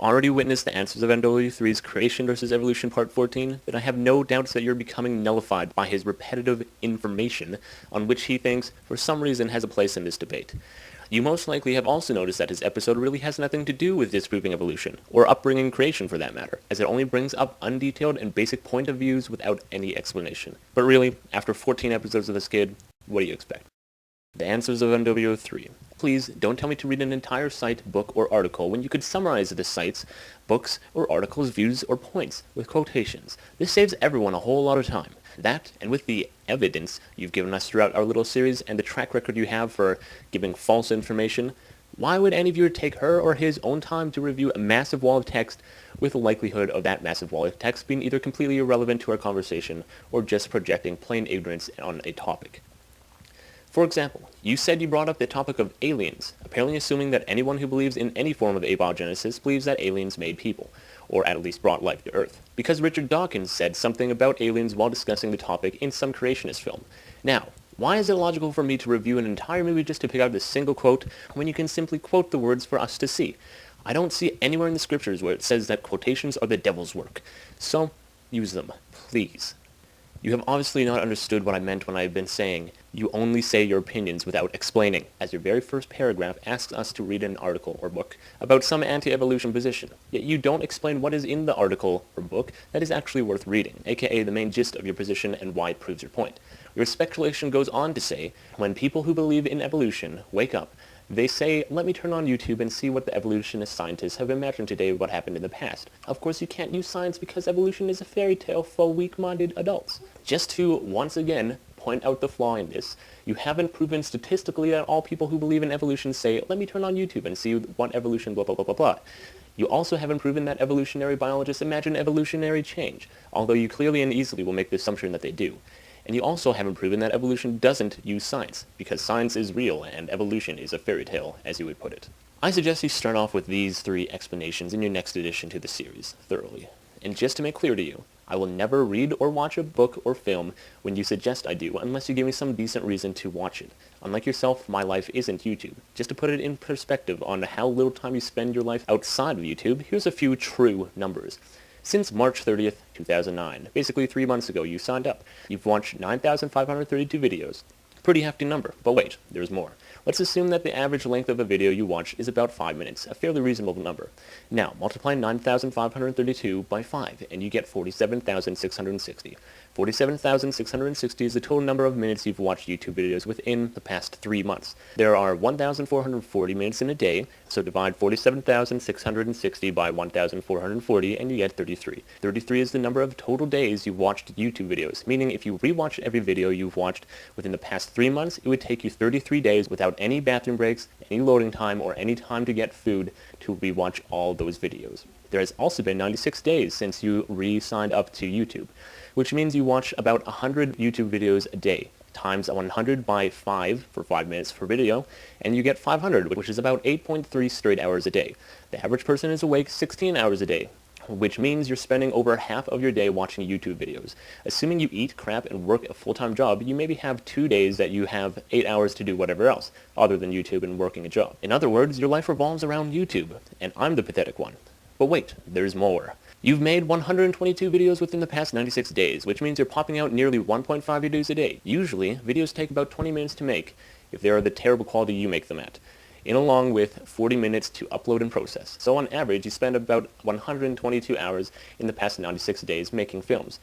already witnessed the answers of NW3's Creation versus Evolution Part 14, then I have no doubts that you're becoming nullified by his repetitive information on which he thinks, for some reason, has a place in this debate. You most likely have also noticed that his episode really has nothing to do with disproving evolution, or upbringing creation for that matter, as it only brings up undetailed and basic point of views without any explanation. But really, after 14 episodes of this kid, what do you expect? The answers of NW3. Please don't tell me to read an entire site, book, or article when you could summarize the site's, books, or articles' views or points with quotations. This saves everyone a whole lot of time. That, and with the evidence you've given us throughout our little series and the track record you have for giving false information, why would any viewer take her or his own time to review a massive wall of text with the likelihood of that massive wall of text being either completely irrelevant to our conversation or just projecting plain ignorance on a topic? For example, you said you brought up the topic of aliens, apparently assuming that anyone who believes in any form of abiogenesis believes that aliens made people, or at least brought life to Earth, because Richard Dawkins said something about aliens while discussing the topic in some creationist film. Now, why is it logical for me to review an entire movie just to pick out a single quote when you can simply quote the words for us to see? I don't see anywhere in the scriptures where it says that quotations are the devil's work. So, use them, please. You have obviously not understood what I meant when I have been saying, you only say your opinions without explaining, as your very first paragraph asks us to read an article or book about some anti-evolution position, yet you don't explain what is in the article or book that is actually worth reading, aka the main gist of your position and why it proves your point. Your speculation goes on to say, when people who believe in evolution wake up, they say, let me turn on YouTube and see what the evolutionist scientists have imagined today what happened in the past. Of course you can't use science because evolution is a fairy tale for weak-minded adults. Just to, once again, point out the flaw in this, you haven't proven statistically that all people who believe in evolution say, let me turn on YouTube and see what evolution blah blah blah blah blah. You also haven't proven that evolutionary biologists imagine evolutionary change, although you clearly and easily will make the assumption that they do. And you also haven't proven that evolution doesn't use science, because science is real and evolution is a fairy tale, as you would put it. I suggest you start off with these 3 explanations in your next addition to the series, thoroughly. And just to make clear to you, I will never read or watch a book or film when you suggest I do, unless you give me some decent reason to watch it. Unlike yourself, my life isn't YouTube. Just to put it in perspective on how little time you spend your life outside of YouTube, here's a few true numbers. Since March 30th, 2009, basically 3 months ago, you signed up. You've watched 9,532 videos. Pretty hefty number, but wait, there's more. Let's assume that the average length of a video you watch is about 5 minutes, a fairly reasonable number. Now, multiply 9,532 by 5, and you get 47,660. 47,660 is the total number of minutes you've watched YouTube videos within the past 3 months. There are 1,440 minutes in a day, so divide 47,660 by 1,440 and you get 33. 33 is the number of total days you've watched YouTube videos, meaning if you rewatched every video you've watched within the past 3 months, it would take you 33 days without any bathroom breaks, any loading time, or any time to get food to rewatch all those videos. There has also been 96 days since you re-signed up to YouTube, which means you watch about 100 YouTube videos a day, times 100 by 5 for 5 minutes per video, and you get 500, which is about 8.3 straight hours a day. The average person is awake 16 hours a day, which means you're spending over half of your day watching YouTube videos. Assuming you eat crap and work a full-time job, you maybe have 2 days that you have 8 hours to do whatever else, other than YouTube and working a job. In other words, your life revolves around YouTube, and I'm the pathetic one. But wait, there's more. You've made 122 videos within the past 96 days, which means you're popping out nearly 1.5 videos a day. Usually, videos take about 20 minutes to make, if they are the terrible quality you make them at, in along with 40 minutes to upload and process. So on average, you spend about 122 hours in the past 96 days making films.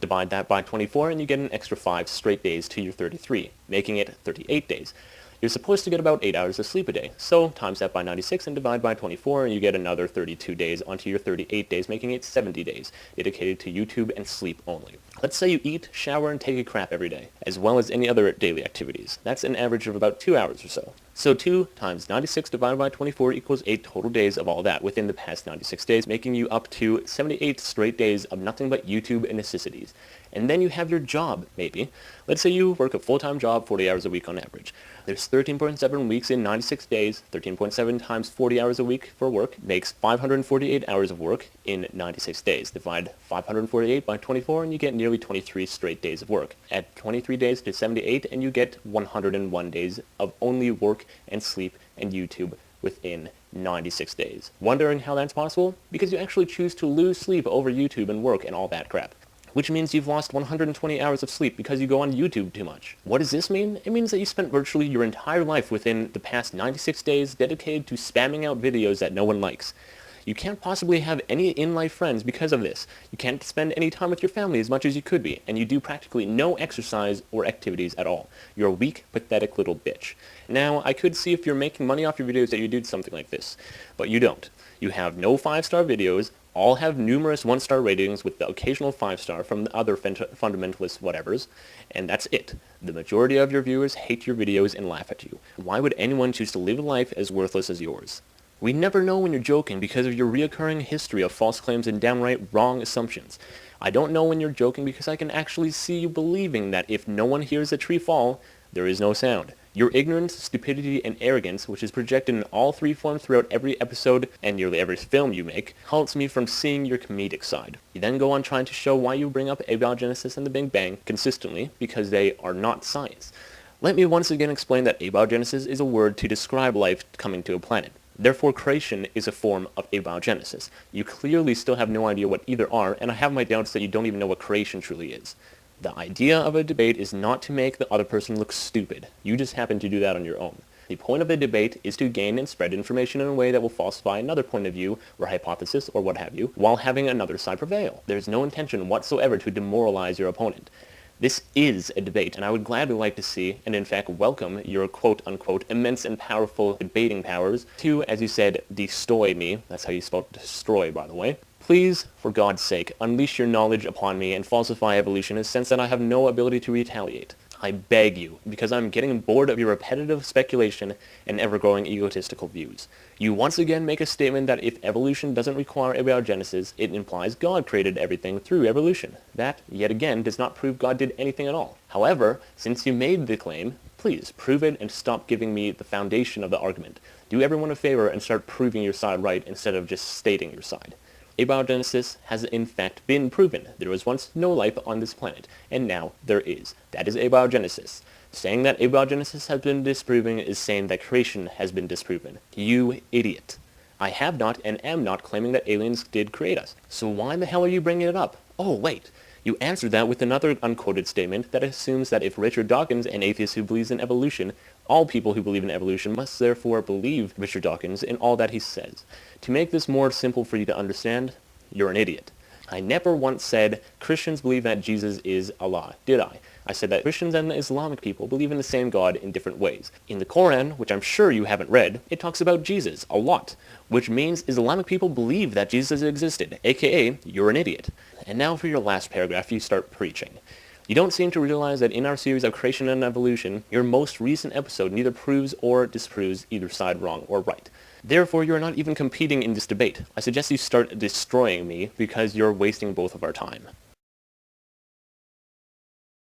Divide that by 24 and you get an extra 5 straight days to your 33, making it 38 days. You're supposed to get about 8 hours of sleep a day, so times that by 96 and divide by 24 and you get another 32 days onto your 38 days, making it 70 days, dedicated to YouTube and sleep only. Let's say you eat, shower, and take a crap every day, as well as any other daily activities. That's an average of about 2 hours or so. So 2 times 96 divided by 24 equals 8 total days of all that within the past 96 days, making you up to 78 straight days of nothing but YouTube and necessities. And then you have your job, maybe. Let's say you work a full-time job 40 hours a week on average. There's 13.7 weeks in 96 days. 13.7 times 40 hours a week for work makes 548 hours of work in 96 days. Divide 548 by 24 and you get nearly 23 straight days of work. Add 23 days to 78 and you get 101 days of only work and sleep and YouTube within 96 days. Wondering how that's possible? Because you actually choose to lose sleep over YouTube and work and all that crap. Which means you've lost 120 hours of sleep because you go on YouTube too much. What does this mean? It means that you spent virtually your entire life within the past 96 days dedicated to spamming out videos that no one likes. You can't possibly have any in-life friends because of this. You can't spend any time with your family as much as you could be, and you do practically no exercise or activities at all. You're a weak, pathetic little bitch. Now, I could see if you're making money off your videos that you do something like this, but you don't. You have no 5-star videos, all have numerous 1-star ratings with the occasional 5-star from the other fundamentalist whatevers, and that's it. The majority of your viewers hate your videos and laugh at you. Why would anyone choose to live a life as worthless as yours? We never know when you're joking because of your reoccurring history of false claims and downright wrong assumptions. I don't know when you're joking because I can actually see you believing that if no one hears a tree fall, there is no sound. Your ignorance, stupidity, and arrogance, which is projected in all 3 forms throughout every episode and nearly every film you make, halts me from seeing your comedic side. You then go on trying to show why you bring up abiogenesis and the Big Bang consistently, because they are not science. Let me once again explain that abiogenesis is a word to describe life coming to a planet. Therefore, creation is a form of abiogenesis. You clearly still have no idea what either are, and I have my doubts that you don't even know what creation truly is. The idea of a debate is not to make the other person look stupid. You just happen to do that on your own. The point of a debate is to gain and spread information in a way that will falsify another point of view or hypothesis or what have you, while having another side prevail. There is no intention whatsoever to demoralize your opponent. This is a debate, and I would gladly like to see, and in fact welcome, your quote-unquote immense and powerful debating powers to, as you said, destroy me. That's how you spell destroy, by the way. Please, for God's sake, unleash your knowledge upon me and falsify evolution in the sense that I have no ability to retaliate. I beg you, because I'm getting bored of your repetitive speculation and ever-growing egotistical views. You once again make a statement that if evolution doesn't require abiogenesis, it implies God created everything through evolution. That, yet again, does not prove God did anything at all. However, since you made the claim, please prove it and stop giving me the foundation of the argument. Do everyone a favor and start proving your side right instead of just stating your side. Abiogenesis has in fact been proven. There was once no life on this planet, and now there is. That is abiogenesis. Saying that abiogenesis has been disproven is saying that creation has been disproven. You idiot. I have not and am not claiming that aliens did create us. So why the hell are you bringing it up? Oh, wait. You answered that with another unquoted statement that assumes that if Richard Dawkins, an atheist who believes in evolution, all people who believe in evolution must therefore believe Richard Dawkins in all that he says. To make this more simple for you to understand, you're an idiot. I never once said Christians believe that Jesus is Allah, did I? I said that Christians and Islamic people believe in the same God in different ways. In the Quran, which I'm sure you haven't read, it talks about Jesus a lot, which means Islamic people believe that Jesus existed, aka you're an idiot. And now for your last paragraph, you start preaching. You don't seem to realize that in our series of creation and evolution, your most recent episode neither proves or disproves either side wrong or right. Therefore, you're not even competing in this debate. I suggest you start destroying me because you're wasting both of our time.